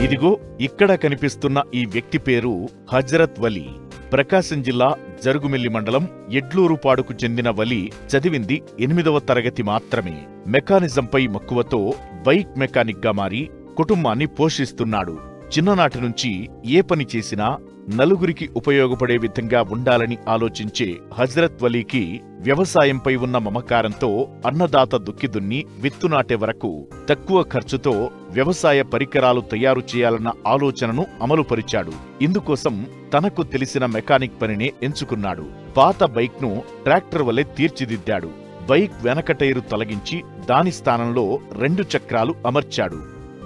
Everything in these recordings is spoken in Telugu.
ఇదిగో ఇక్కడ కనిపిస్తున్న ఈ వ్యక్తి పేరు హజరత్ వలీ. ప్రకాశం జిల్లా జరుగుమిల్లి మండలం ఎడ్లూరుపాడుకు చెందిన వలీ చదివింది 8వ తరగతి మాత్రమే. మెకానిజంపై మక్కువతో బైక్ మెకానిక్గా మారి కుటుంబాన్ని పోషిస్తున్నాడు. చిన్ననాటి నుంచి ఏ పని చేసినా నలుగురికి ఉపయోగపడే విధంగా ఉండాలని ఆలోచించే హజరత్ వలీకి వ్యవసాయంపై ఉన్న మమకారంతో అన్నదాత దుక్కిదున్ని విత్తునాటే వరకు తక్కువ ఖర్చుతో వ్యవసాయ పరికరాలు తయారు చేయాలన్న ఆలోచనను అమలుపరిచాడు. ఇందుకోసం తనకు తెలిసిన మెకానిక్ పనినే ఎంచుకున్నాడు. పాత బైక్ను ట్రాక్టర్ వలె తీర్చిదిద్దాడు. బైక్ వెనక టైరు తొలగించి దాని స్థానంలో 2 చక్రాలు అమర్చాడు.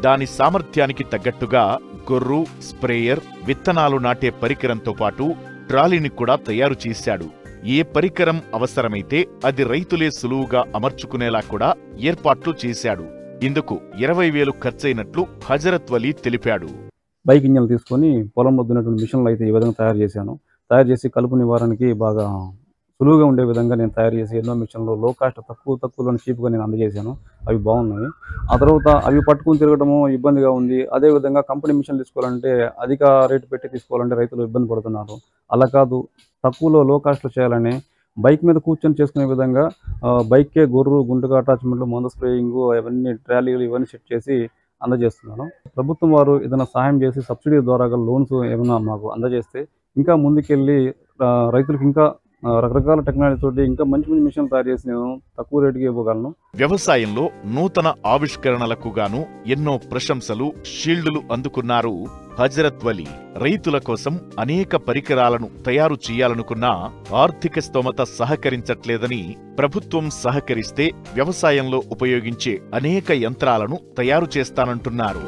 దాని సామర్థ్యానికి తగ్గట్టుగా గొర్రు, స్ప్రేయర్, విత్తనాలు నాటే పరికరంతో పాటు ట్రాలీని కూడా తయారు చేశాడు. ఏ పరికరం అవసరమైతే అది రైతులే సులువుగా అమర్చుకునేలా కూడా ఏర్పాట్లు చేశాడు. ఇందుకు 20,000 ఖర్చయినట్లు హజరత్ వలీ తెలిపాడు. బైక్ ఇంజన్లు తీసుకొని పొలంలో దున్నటువంటి మిషన్లు అయితే ఈ విధంగా తయారు చేశాను. తయారు చేసి కలుపు నివారణకి బాగా సులువుగా ఉండే విధంగా నేను తయారు చేసి ఎన్నో మిషన్లు లో కాస్ట్ తక్కువలో చీప్గా నేను అందజేశాను. అవి బాగున్నాయి. ఆ తర్వాత అవి పట్టుకుని తిరగడము ఇబ్బందిగా ఉంది. అదేవిధంగా కంపెనీ మిషన్లు తీసుకోవాలంటే అధిక రేటు పెట్టి తీసుకోవాలంటే రైతులు ఇబ్బంది పడుతున్నారు. అలా కాదు, తక్కువలో లో కాస్ట్లో చేయాలని బైక్ మీద కూర్చొని చేసుకునే విధంగా బైక్కే గొర్రు, గుంటగా అటాచ్మెంట్లు, మందు స్ప్రేయింగ్, అవన్నీ ట్రాలీలు ఇవన్నీ సెట్ చేసి అందజేస్తున్నాను. ప్రభుత్వం వారు ఏదైనా సహాయం చేసి సబ్సిడీ ద్వారా లోన్స్ ఏమైనా మాకు అందజేస్తే ఇంకా ముందుకెళ్ళి రైతులకు ఇంకా రకరకాల టెక్నాలజీ తోటి ఇంకా మంచి మంచి మిషన్లు తయారు చేసి నేను తక్కువ రేటుకి ఇవ్వగలను. వ్యవసాయంలో నూతన ఆవిష్కరణలకు గాను ఎన్నో ప్రశంసలు, షీల్డులు అందుకున్నారు హజరత్ వలీ. రైతుల కోసం అనేక పరికరాలను తయారు చేయాలనుకున్నా ఆర్థిక స్తోమత సహకరించట్లేదని, ప్రభుత్వం సహకరిస్తే వ్యవసాయంలో ఉపయోగించే అనేక యంత్రాలను తయారు చేస్తానంటున్నారు.